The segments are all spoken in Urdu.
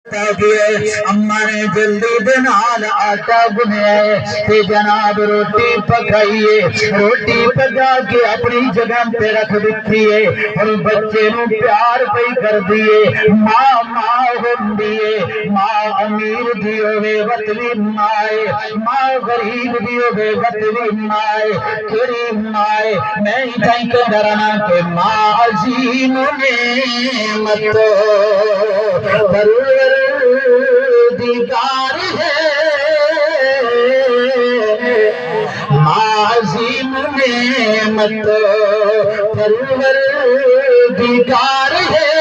اما نے جلدی دنال آٹا گنیا تے جناب روٹی پکائیے روٹی پکا کے اپنی جگہ پہ رکھ دیتی ہے اور بچے نو پیار پئی کر دیے ماں ماں ہوندی ہے ماں امیر دی ہوے وطنی ماں ماں غریب دی ہوے وطنی ماں کیڑی ماں میں تھیں کہ ڈرنا کہ ماں عظیم نعمت دیدار ہے ماں عظیم نعمت دیدار ہے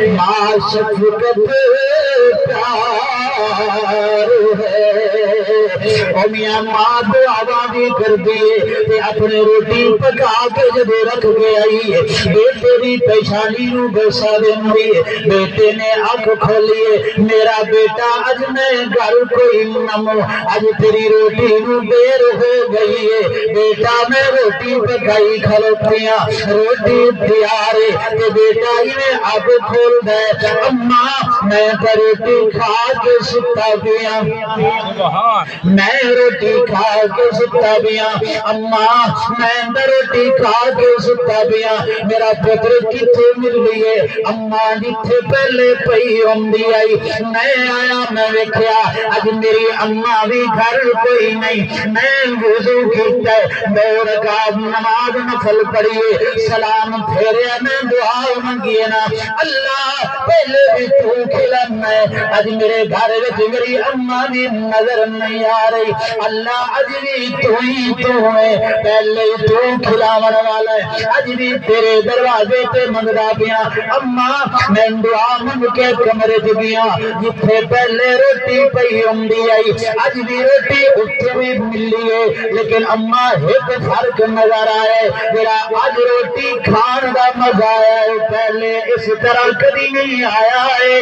ماں شفقت پیار ہے او میاں ماں دعا بھی کر دیے اپنے روٹی پکا کے جب رکھ کے آئی بیٹے بھی پیشانی نو بسا دیں بیٹے نے آنکھ کھولیے میرا بیٹا اج میں گھر کوئی نمو اج تیری روٹی نو دیر ہو گئی ہے بیٹا میں روٹی پکائی کھلوتیاں روٹی تیار ہے بیٹا انہیں آنکھ کھول دے اماں میں روٹی کھا کے ستا گیا میں روٹی کھا کے ستا گیا اماں میں روٹی کھا کے ستا گیا میرا پتر کتنے مل گئی ہے اماں جتھے پہلے پئی ہوندی آئی میں آیا میں ویکھیا اج میری اماں بھی گھر کوئی نہیں میں وضو کیتا دو رکعت نماز نفل پڑھیے سلام پھیریا میں دعا منگیے نا اللہ پہلے بھی تو کھلانا ہے اج میرے گھر وچ میری اماں دی نظر نہیں آ رہی اللہ اج بھی تو ہی تو ہے پہلے تو کھلاون والا ہے اج بھی تیرے دروازے پہ منگدا پیا اماں میں دعا منگ کے کمرے چ گیا جتھے پہلے روٹی پئی ہوندی آئی اج بھی روٹی اتھے بھی ملی ہے لیکن اماں ایک فرق نظر آئے میرا اج روٹی کھان دا مزہ آیا ہے پہلے اس طرح کبھی نہیں آیا ہے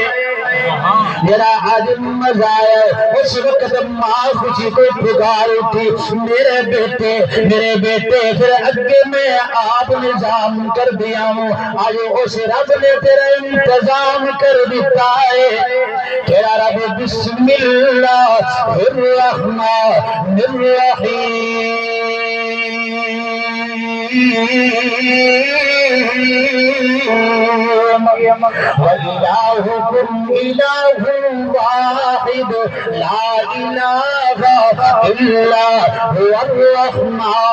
میرا آج مزہ آیا اس وقت ماں خوشی کو پکار اٹھی میرے بیٹے پھر اگے میں آپ نظام کر دیا ہوں آج اس رب نے تیرا انتظام کر دیتا ہے تیرا رب بسم اللہ الرحمن الرحیم وَإِلَٰهُكُمْ إِلَٰهٌ وَاحِدٌ لَا إِلَٰهَ إِلَّا هُوَ الرَّحْمَٰنُ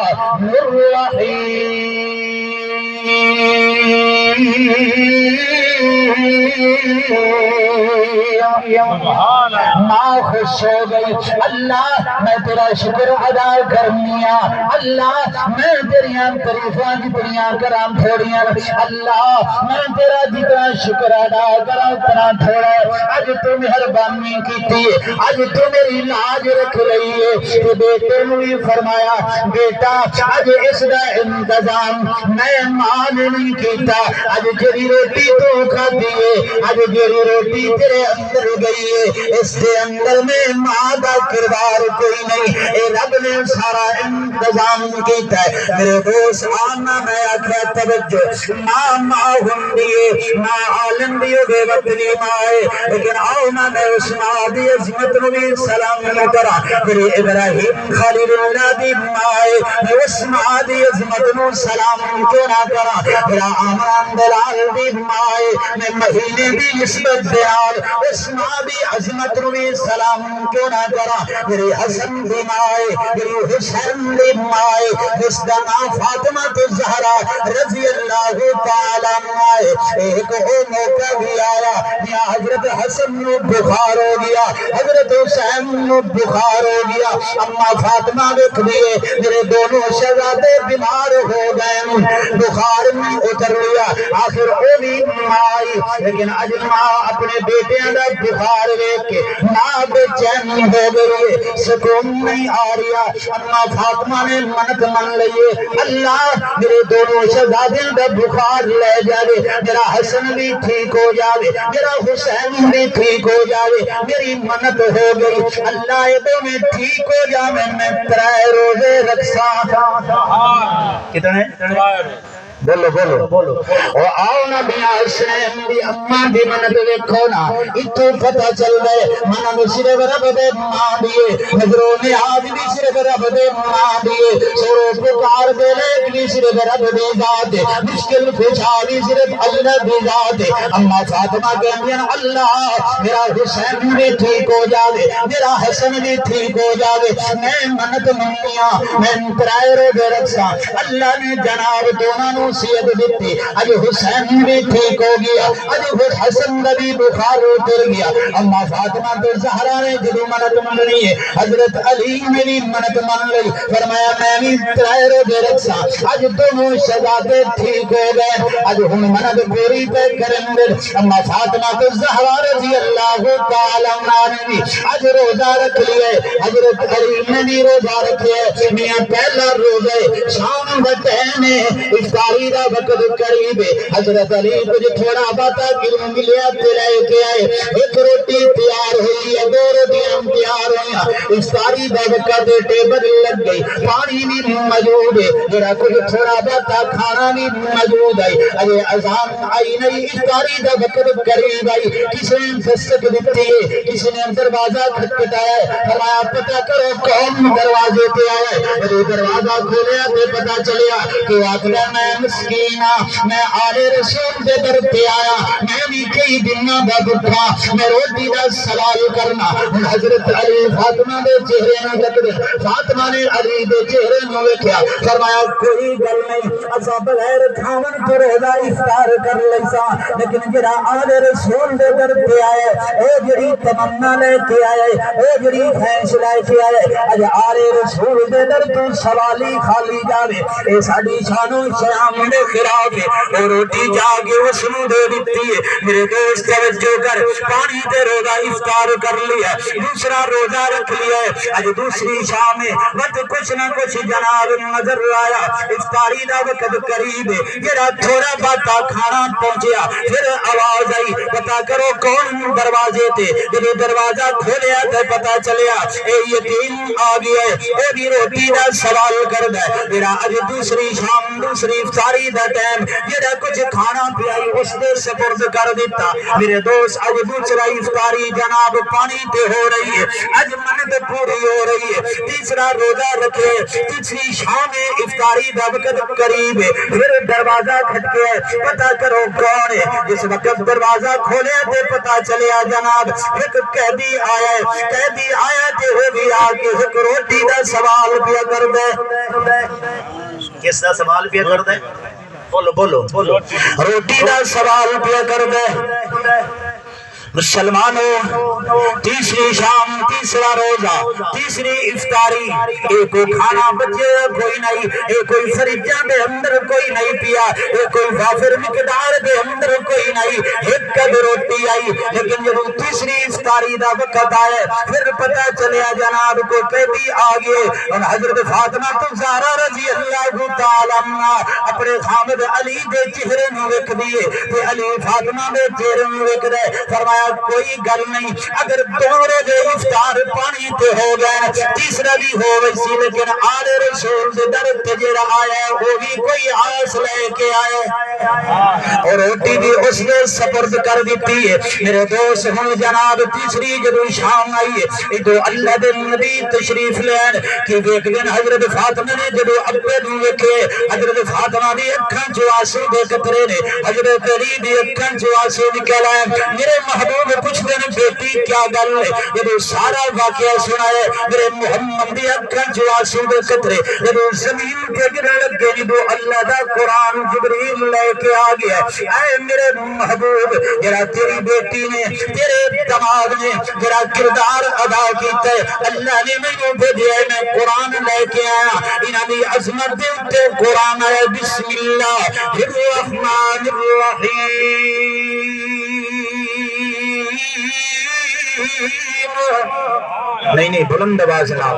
ماں خوش ہو گئی اللہ میں تیرا شکر ادا کرنیا اللہ میں تیریاں تعریفاں جتنیاں کرام تھوڑیاں اللہ میں تیرا جتنا شکر ادا کرا اتنا تھوڑا اج تو مہربانی کیتی اج تو میری لاج رکھ رہی ہے تو بیٹے نے بھی فرمایا بیٹا اج اس دا انتظام میں ماں نے نہیں کیتا اج جڑی روٹی تو کھادی ہے اج جڑی روٹی تیرے اندر گئی ہے اس کے اندر میں ماں دا کردار کوئی نہیں اے رب نے سارا انتظام کیتا ہے میرے دوست آنا میں آکھا توجہ ماں ہوندی ہے ماں عالم دی بے وطنی ماں ہے لیکن آؤ میں اس ماں دی عظمت نو بھی سلام نہ کرا میرے ابراہیم خلیل اللہ دی ماں ہے میں اس ماں دی عظمت نو سلام کیوں نہ کرا میرا آمران دلال دی ماں ہے میں مہینے دی نسبت دیال اس ماں دی عظمت نو بھی سلام کیوں نہ کرا میرے حسن دی ماں ہے میری حسین دی ماں ہے جس دا نام فاطمہ الزہرا رضی اللہ تعالیٰ عنہ ہے ایک وہ موقع بھی آیا یا حضرت حسن نو بخار ہو گیا حضرت حسین نو بخار ہو گیا اما فاطمہ دیکھ دیئے میرے دونوں شہزادے بیمار ہو گئے بخار میں اتر لیا آخر وہ بھی مائی لیکن اج ماں اپنے بیٹیاں دا بخار دیکھ کے ماں بے چین ہو گئی سکون نہیں آ رہا اما فاطمہ نے منت من لئیے اللہ میرے دونوں شہزادیاں دا بخار لے جاوے میرا حسن بھی ٹھیک ہو جاوے میرا حسین بھی ٹھیک ہو جاوے میری منت ہو گئی اللہ یہ دونوں ٹھیک ہو جاوے میں 3 روزے رکھسا کتنے بولو بولو بولو او آؤ نا میاں حسین دی اماں دی منت ویکھو نا اتو پتہ چل گئے منن صرف رب دے ماں دیے نظروں نیاز بھی صرف رب دے ماں دیے سورو پکار دے لیک بھی صرف رب دے ذات مشکل کچھا بھی صرف اللہ دے ذات اما فاطمہ کہندی ہیں اللہ میرا حسین بھی ٹھیک ہو جاوے میرا حسن بھی ٹھیک ہو جاوے میں منت منگیاں میں ترائے روزے رکھساں اللہ نے جناب دونوں نو نصیحت دیتی اج حسین بھی ٹھیک ہو گیا اج حسن کا بھی بخار اتر گیا اما فاطمہ تو زہرا نے جدو منت مننی ہے حضرت علی نے بھی منت من لی فرمایا میں بھی ترائے روزے رکھسا اج دونوں شہزادے ٹھیک ہو گئے اج ہن منت پوری پہ کریں گے اما فاطمہ تو زہرا رضی اللہ تعالی عنہا نے بھی اج روزہ رکھ لیا حضرت علی نے بھی روزہ رکھے میاں پہلا روزہ شام کا ٹائم ہے افطاری دا وقت قریب ہے حضرت علی کچھ تھوڑا باتا کلو ملیا لے کے آئے ایک روٹی تیار ہوئی ہے دو روٹیاں تیار ہوئی افطاری دا وقت ٹیبل لگ گئی پانی بھی موجود ہے جڑا کچھ تھوڑا باتا کھانا بھی موجود ہے اجے اذان آئی نہیں افطاری دا وقت قریب آئی کسی نے دستک دیتی ہے کسی نے دروازہ کھٹکھٹایا ہے فرمایا پتہ کرو کون دروازے پہ آیا ہے جب دروازہ کھولیا تو پتہ چلیا کہ آخر میں مسکینہ میں آل رسول دے در پہ آیا میں بھی کئی دنوں دا بکھا میں روٹی دا سوال کرنا حضرت علی فاطمہ دے چہرے نو تک دے فاطمہ نے علی دے چہرے نو ویکھیا فرمایا کوئی گل نہیں اسا بغیر کھاون تو روزہ افطار کر لیسا لیکن جڑا آل رسول دے در پہ آیا اے جڑی تمنا لے کے آیا اے جڑی خواہش لے کے آیا اج آل رسول دے در تو سوالی خالی جاوے اے ساڈی شانو شیام دے خلاف ہے اور روٹی جا کے اس نو دے دیتی ہے میرے دوست توجہ کر پانی تے روزہ افطار کر لیا دوسرا روزہ رکھ لیا اج دوسری شام ہے وقت کچھ نہ کچھ جناب نظر آیا افطاری دا وقت قریب ہے جڑا تھوڑا باتا کھانا پہنچیا پھر آواز آئی پتہ کرو کون دروازے تے جب دروازہ کھولیا تے پتہ چلیا اے یتیم آ گیا ہے اے بھی روٹی دا سوال کردا ہے میرا اج دوسری شام دوسری افطاری دا ٹائم جڑا کچھ کھانا پیائی اس دے سپرد کر دیتا میرے دوست اج دوسرا افطاری جناب پانی تے ہو رہی ہے اج منت پوری ہو رہی ہے تیسرا روزہ رکھے تیسری شام افطاری دا وقت قریب ہے پھر دروازہ کھٹکے پتہ کرو کون ہے جس وقت دروازہ کھولے تے پتہ چلیا جناب ایک قیدی آیا ہے قیدی آیا تے ہو بھی آ کے ایک روٹی دا سوال پیا کر دے کس دا سوال پیا کر دے بولو بولو بولو روٹی دا سوال پیا کر دے مسلمانوں تیسری شام تیسرا روزہ تیسری افطاری ایک کوئی کھانا بچے کوئی نہیں ایک کوئی فریجہ دے اندر کوئی نہیں پیا ایک کوئی وافر مقدار دے اندر کوئی نہیں ایک کد روٹی آئی لیکن جب تیسری افطاری دا وقت آئے پھر پتہ چلیا جناب کو قیدی آگئے اور حضرت فاطمہ زہرا رضی اللہ تعالیٰ عنہ اپنے خامد علی دے چہرے نو ویکھ دیے تے علی فاطمہ دے چہرے نو ویکھ دے فرمایا کوئی گل نہیں اگر دو روزے افطار پانی تے ہو گئے تیسرا بھی ہو ویسی لیکن آل رسول دے در تے جڑا آیا ہے وہ بھی کوئی آس لے کے آئے اور روٹی بھی اس نے سپرد کر دیتی ہے میرے دوست ہوں جناب تیسری جدو شام آئی ہے ادو اللہ دے نبی تشریف لین کہ ایک دن حضرت فاطمہ نے جدو ابے نو ویکھے حضرت فاطمہ دی اکھاں چوں آنسو دے قطرے نے حضرت علی دی اکھاں چوں آنسو نکل آئے میرے محبوب کچھ دن بیٹی کیا گل ہے جب سارا واقعہ سنائے میرے محمد دی اکھاں چوں آنسو دے قطرے جب زمین پہ گرن لگے جب اللہ دا قرآن جبریل لے کے آ گیا اے میرے محبوب جرا تیری بیٹی نے تیرے دماغ نے جرا کردار ادا کیتا ہے اللہ نے میں بھیجا ہے میں قرآن لے کے آیا انہاں دی عظمت دے اوتے قرآن ہے بسم اللہ الرحمن الرحیم نہیں بلند آواز نہ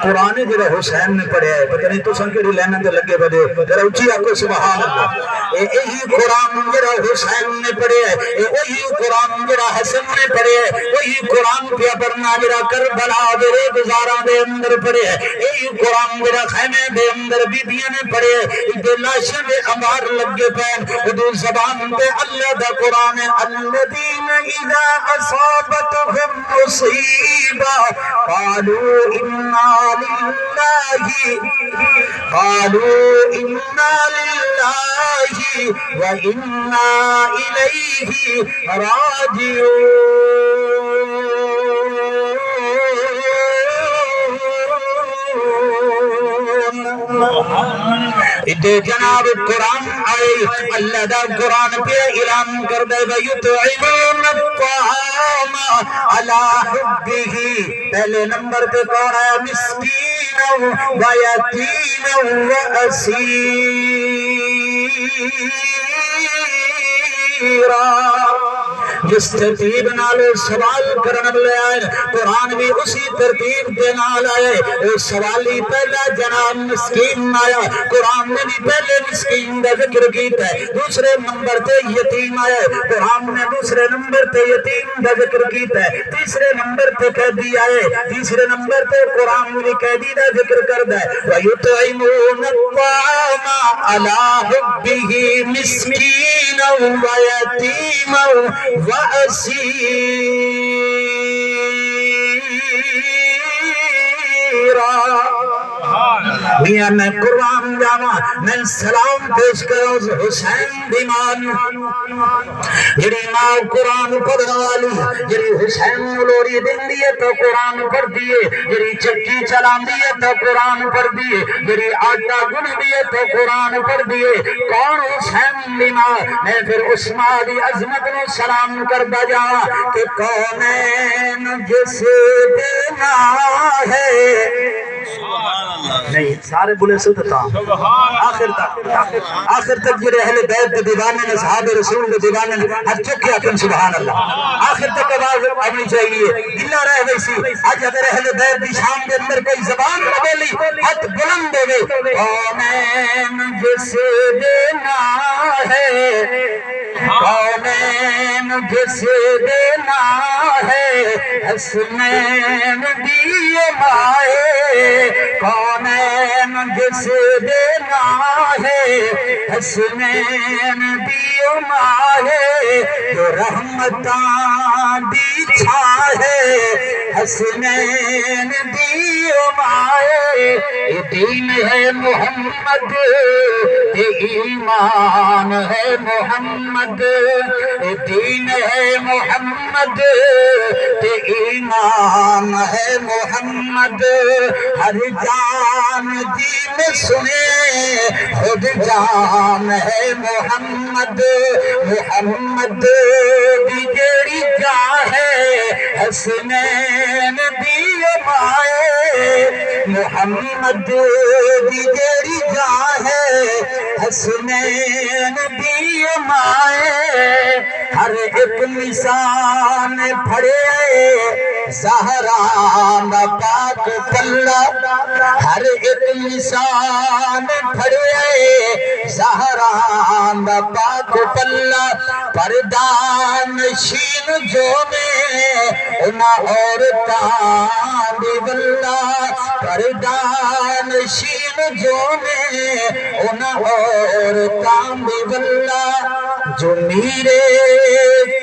قرآن جڑا حسین نے پڑھیا ہے پتہ نہیں تساں کیڑی لائناں تے لگے بدے ذرا اونچی آکھو سبحان اللہ یہی قرآن جڑا حسین نے پڑھیا ہے وہی قرآن جڑا حسن نے پڑھیا ہے وہی قرآن پیا پڑھنا جڑا کربلا دے گزاراں دے اندر پڑھیا ہے یہی قرآن جڑا خیمے دے اندر بیبیاں نے پڑھیا ہے دے لاشاں دے انبار لگے پین اردو زبان تے اللہ دا قرآن ہے الذین اذا اصابتهم مصیبہ قالوا انا للہ وإنا إليه راجعون ادھے جناب قرآن آئے اللہ دا قرآن پہ اعلان کر دے وَيُطْعِمُونَ الطَّعَامَ عَلَى حُبِّهِ پہلے نمبر پہ کون ہے مسکینا ویتیما واسیرا جس ترتیب نال سوال کرن لے آئے قرآن بھی اسی ترتیب دے نال آئے سوالی پہلا جناب مسکین آیا قرآن نے بھی پہلے مسکین دا ذکر کیتا ہے دوسرے نمبر تے یتیم آیا قرآن نے دوسرے نمبر تے یتیم دا ذکر کیتا ہے تیسرے نمبر تے قیدی آئے تیسرے نمبر تے قرآن بھی قیدی دا ذکر کردا ہے وَيُطْعِمُونَ الطَّعَامَ عَلَى حُبِّهِ مِسْكِينًا وَيَتِيمًا وَأَسِيرًا میاں میں قرآن جانا میں سلام پیش کروں حسین دی مان جڑی ماں قرآن پڑھنے والی جڑی حسین لوڑی دیندی ہے تو قرآن پڑھ دیے جڑی چکی چلاندی ہے تو قرآن پڑھ دیے جڑی آٹا گندی ہے تو قرآن پڑھ دیے کون حسین دی ماں میں پھر اس ماں دی عظمت نو سلام کردا جاواں کہ کونین جس دینا ہے نہیں سارے بولے سدتا آخر تک جڑے اہل بیت دے دیوانے نے صحاب رسول دے دیوانے نے ہر چکے اپن سبحان اللہ آخر تک آواز آنی چاہیے اللہ رہ ویسی آج اگر اہل بیت دی شام دے اندر کوئی زبان نہ بولی ہاتھ بلند دے گئے کونین جس دینا ہے کونین جس دینا ہے حسنین دیے مائے کونین جس دینا ہے حسنین دیے مائے جو رحمتاں دی چھائے حسنین دیے مائے یہ دین ہے محمد یہ ایمان ہے محمد یہ دین ہے محمد یہ ایمان ہے محمد ہر جان دین سنے خود جان ہے محمد محمد دی جیڑی جان ہے حسنین دی مائے محمد دی جیڑی جان ہے حسنین دی مائے ہر ایک نشان پھڑے زہرا دا پاک پلہ ہر ایک نشان پھڑے زہرا دا پاک پلہ پردان شین جو میں انہا عورتان دی واللہ پردان شین جو میں انہا عورتان دی واللہ جو میرے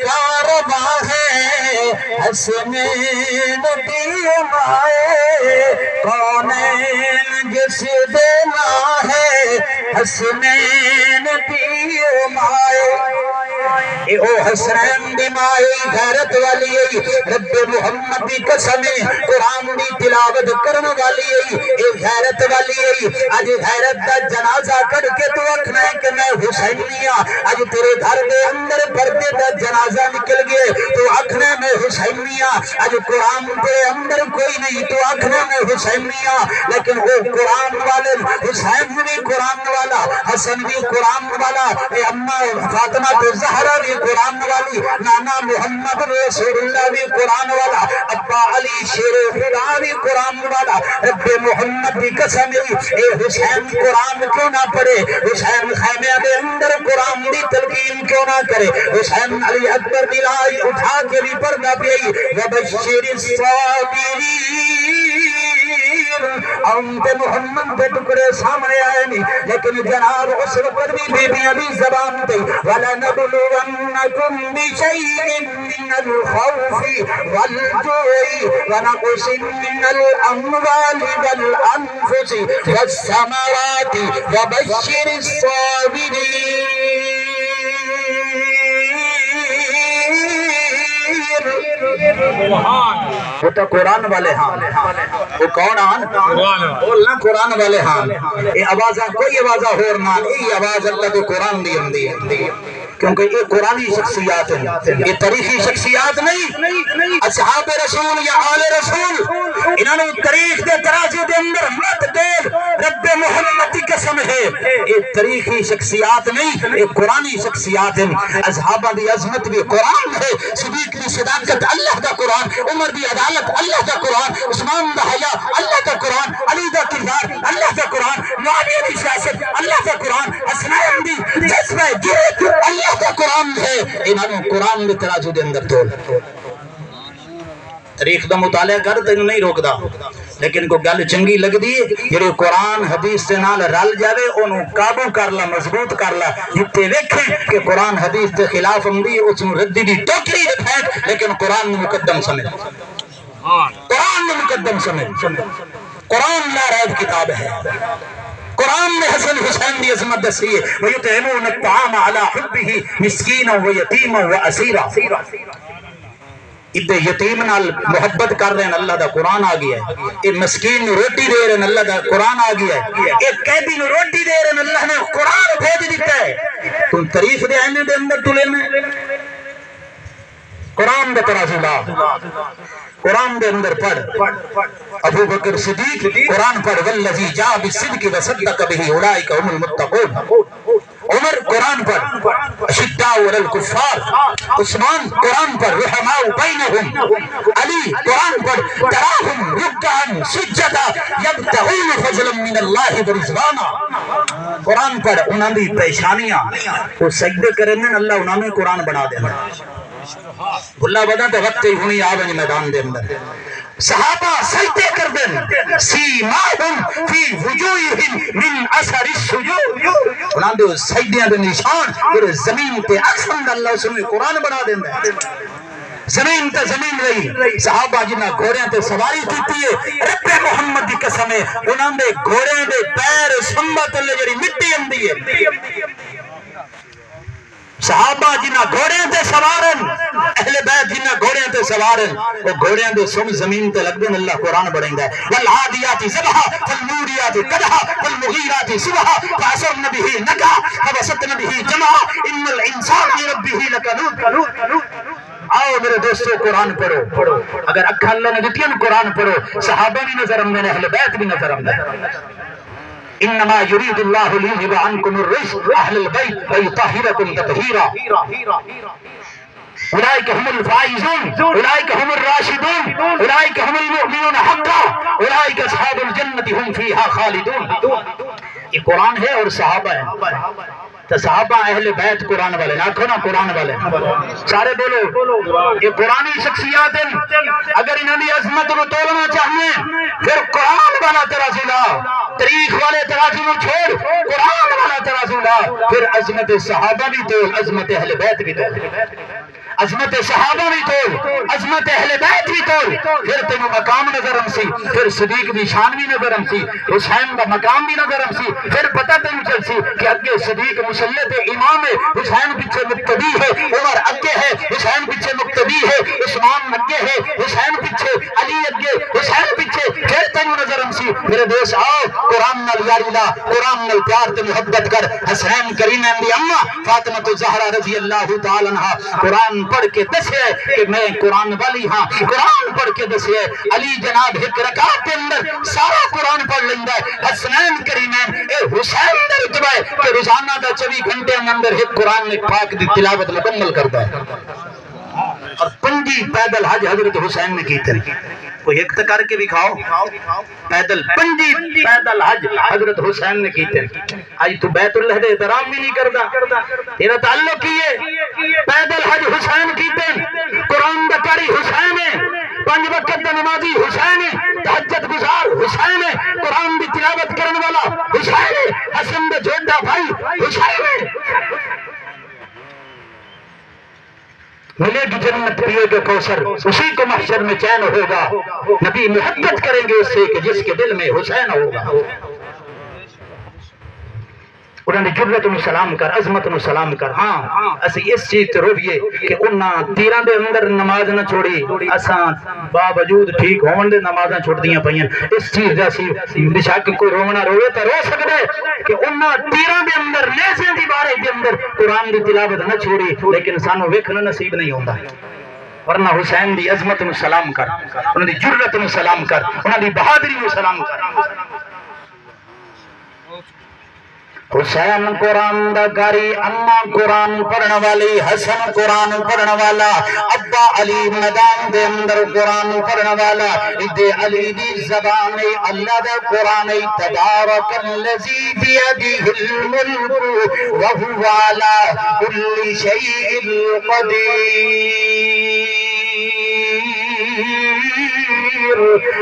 کارواں ہے حسنین دی مائے کونین جس دینا ہے حسنین دی مائے اے او حسنین دی مائے غیرت والی ہے رب محمد دی قسم قرآن دی تلاوت کرن والی ہے اے غیرت والی ہے آج غیرت دا جنازہ کر کے تو اکھنا ہے کہ میں حسینیاں آج تیرے گھر دے اندر پردے دا جنازہ نکل گئے تو اکھنے میں حسین میاں اج قرآن کے اندر کوئی نہیں تو آخنا میں حسین میاں، لیکن وہ قرآن والے حسین بھی قرآن والا، حسن بھی قرآن والا، اما فاطمہ زہرا بھی قرآن والی، نانا محمد رسول اللہ بھی قرآن والا، ابا علی شیر خدا بھی قرآن والا۔ رب محمد کی قسم اے حسین قرآن کیوں نہ پڑھے، حسین خیمے دے اندر قرآن دی تلقین کیوں نہ کرے، حسین علی اکبر دی لاش اٹھا کے بھی پڑھنا پئی وبشر الصابرین۔ انت محمد کے ٹکڑے سامنے آئے نہیں، لیکن جناب اس وقت بھی بیبیاں بھی زبان تے وَلَنَبْلُوَنَّكُمْ بِشَيْءٍ مِّنَ الْخَوْفِ وَالْجُوعِ وَنَقْصٍ مِّنَ الْأَمْوَالِ وَالْأَنفُسِ وَالثَّمَرَاتِ وَبَشِّرِ الصَّابِرِينَ۔ وہ تو قرآن والے ہاں، وہ کون آن بولنا قرآن والے ہاں، یہ آوازہ کوئی آوازہ ہور نہ، یہ آواز اللہ تو قرآن دی ہوندی ہے، کیونکہ یہ قرآنی شخصیات ہیں، یہ تاریخی شخصیات نہیں۔ اصحاب رسول یا آل رسول انہوں نے تاریخ دے ترازو دے اندر مت دیر رب محمد کی قسم ہے، یہ تاریخی شخصیات نہیں، یہ قرآنی شخصیات ہیں۔ اصحابہ دی عظمت بھی قرآن ہے، صدیق دی صداقت اللہ دا قرآن، عمر دی عدالت اللہ دا قرآن، عثمان دا حیا اللہ دا قرآن، علی دا کردار اللہ دا قرآن، معاویہ دی سیاست اللہ دا قرآن، حسنین دی جذبہ جرأت اللہ دا قرآن ہے۔ انہوں نے قرآن دے ترازو دے اندر تول تاریخ دا مطالعہ کر تینوں نہیں روکدا، لیکن کو گل چنگی لگ دی جڑے قرآن حدیث سے نال رل جاوے انہوں قابو کر لا، مضبوط کر لا، جتے ویکھیں کہ قرآن حدیث کے خلاف ہمدی اس نو ردی دی ٹوکری دے پھینک، لیکن قرآن نو مقدم سمجھ، قرآن نو مقدم سمجھ۔ قرآن لا ریب کتاب ہے، قرآن نے حسن حسین دی عظمت دسی ہے وَيُطْعِمُونَ الطَّعَامَ عَلَى حُبِّهِ مِسْكِينًا وَيَتِيمًا وَأَسِيرًا۔ ادھے یتیم نال محبت کر رہے ہیں، اللہ دا قرآن آ گیا ہے۔ ایک مسکین نو روٹی دے رہے ہیں، اللہ دا قرآن آ گیا ہے۔ ایک قیدی نو روٹی دے رہے ہیں، اللہ نے قرآن بھیج دیتا ہے۔ تم تاریخ دے آئینے دے اندر تو لینے قرآن دے ترازو لا، قرآن دے اندر پڑھ۔ ابو بکر صدیق قرآن پڑھ والذی جاء بالصدق وصدق به اولئک هم المتقون۔ عمر قرآن پڑھ اشداء علی الکفار، عثمان قرآن پڑھ رحماء بینہم، علی قرآن پڑھ تراہم رکعا سجدا یبتغون فضلا من اللہ ورضوانا۔ قرآن پڑھ انہاں دی پیشانیاں وہ سجدے کرنے اللہ انہاں نے قرآن بنا دینا۔ بھلا بدا تے وقت ہی ہونی آویں میدان دے اندر صحابہ سجدے کر دیں سیماہم فی وجوہہم من اثر السجود، انہاں دے سجدیاں دے نشان پھر زمین تے اکسن اللہ اس نے قرآن بنا دیندا ہے۔ زمین تے زمین رہی، صحابہ جنہاں گھوڑیاں تے سواری کیتی ہے، رب محمد دی قسم ہے انہاں دے گھوڑیاں دے پیر سنبت اللہ جڑی مٹی اندی ہے۔ صحابہ جنہ گھوڑیاں تے سوارن، اہل بیت جنہ گھوڑیاں تے سوارن، وہ گھوڑیاں دے سن زمین تے لگ دیں اللہ قرآن بڑھیں گا ہے والعادیات ضبحا فالموریات قدحا فالمغیرات صبحا فعصرن به نقعا فوسطن به جمعا ان الانسان لربه لکنود۔ آؤ میرے دوستو قرآن پڑھو، اگر اکھا اللہ نے دیتی ہم قرآن پڑھو، صحابہ بھی نظر آمدے ہیں، اہل بیت بھی نظر آمدے ہیں۔ انما يريد الله ليذهب عنكم الرجس اهل البيت ويطهركم تطهيرا۔ اولئك هم الفائزون، اولئك هم الراشدون، اولئك هم المؤمنون حقا، اولئك اصحاب الجنة هم فيها خالدون۔ یہ قرآن ہے اور صحابہ ہیں، تو صحابہ اہل بیت قرآن والے، ناکھو نا قرآن والے سارے بولو، یہ قرآنی شخصیات ہیں۔ اگر انہوں نے عظمت کو تولنا چاہنے پھر قرآن والا ترازو لا، تاریخ والے ترازو کو چھوڑ، قرآن والا ترازو لا، پھر عظمت صحابہ بھی تول، عظمت اہل بیت بھی تول، عظمت صحابہ بھی تول، عظمت اہل بیت بھی تول پھر تین مقام نظر ہم سی پھر صدیق دی شان بھی نظر ہم سی حسین دا مقام بھی نظر ہم سی پھر پتہ تین چل سی کہ اگے صدیق مسلط امام ہے حسین پیچھے مقتدی ہے عمر اگے ہے حسین پیچھے مقتدی ہے عثمان اگے ہے حسین پیچھے علی اگے حسین پیچھے پھر تین نظر ہم سی میرے دوست آؤ قرآن نال یاری لا قرآن نال پیار تے محبت کر حسین کریم دی اماں فاطمہ الزہرا رضی اللہ تعالی عنہا قرآن پڑھ کے دسے کہ میں قرآن والی ہاں قرآن پڑھ کے دسے علی جناب ایک رکعت کے اندر سارا قرآن پڑھ لیندا ہے حسنین کریمین اے حسین دا رتبہ ہے کہ روزانہ دا 24 گھنٹے اندر ایک قرآن پاک دی تلاوت مکمل کرتا ہے اور 5 پیدل حج حضرت حسین نے کیتے ہیں کوئی ایک کر کے بھی کھاؤ پیدل 5 پیدل حج حضرت حسین نے کیتے ہیں آج تو بیت اللہ دے احترام بھی نہیں کرتا تیرا تعلق کی ہے پیدل حج حسین کیتے ہیں قرآن دا قاری حسین ہے 5 وقت دا نمازی حسین ہے تہجد گزار حسین ہے قرآن دی تلاوت کرنے والا حسین ہے حسن دا جوڑا بھائی حسین ہے ملے گی جنت پیے گا کوثر اسی کو محشر میں چین ہوگا نبی محبت کریں گے اس سے کہ جس کے دل میں حسین ہوگا انہوں نے جرت نو سلام کر عظمت نو سلام کر ہاں اسی اس چیز تے رویے کہ انہاں تیران دے اندر نماز نہ چھوڑی اساں باوجود ٹھیک ہون دے نمازاں چھوڑ دیاں پئیاں اس چیز دا سی بشک کوئی رونا روے تے رو سکدے کہ انہاں تیران دے اندر نیزے دی بارے دے اندر قرآن دی تلاوت نہ چھوڑی لیکن سانو ویکھنا نصیب نہیں ہوندا ورنہ حسین دی عظمت نو سلام کر انہاں دی جرت نو سلام کر انہاں دی بہادری نو سلام کر حسین قرآن دا قاری اماں قرآن پڑھن والی حسن قرآن پڑھن والا ابا علی میدان دے اندر قرآن پڑھن والا ادے علی دی زبان اللہ دا قرآن تبارک الذی بیدہ الملک وہو علی کل شیء قدیر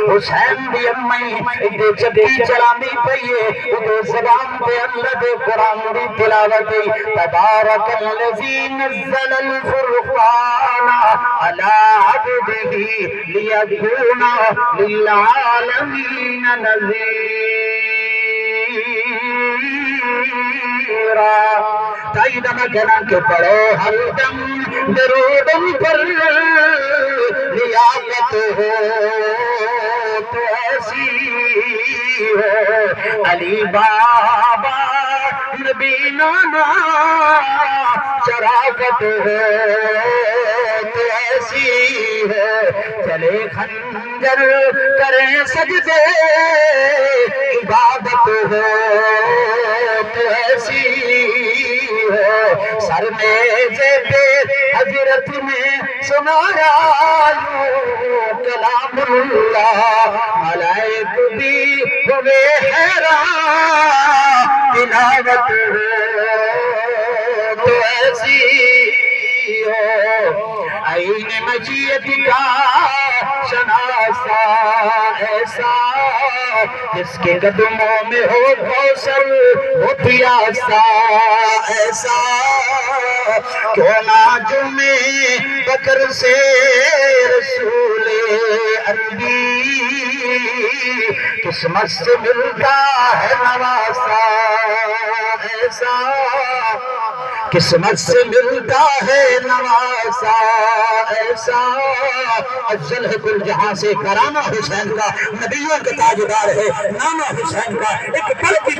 حسین دی امائی ادے چکی چلاندی پئیے ادے زبان دے اللہ دے قرآن دی تلاوت تبارک الذی نزل الفرقان علی عبدہ لیکون للعالمین نذیرا تائید مکنا کے پڑھو ہر دم درودم پر لیاقت ہو تو ایسی ہو علی بابا نبی نانا شرافت ہو تو ایسی ہو چلے خنجر کریں سجدے عبادت ہو تو ایسی ہو سر میزے پہ حضرت نے سنایا کلام اللہ ملائک بھی ہوئے حیران تلاوت ہو تو ایسی ہو عین مجید کا شناسا ایسا جس کے قدموں میں ہو کوثر وہ پیاسا ایسا کیوں نہ جمعے بکر سے رسول عربی قسمت سے ملتا ہے نواسا ایسا قسمت سے ملتا ہے نواسا ایسا افضل ہے کل جہاں سے کرامہ حسین کا نبیوں کا تاجدار ہے نامہ حسین کا ایک پل کی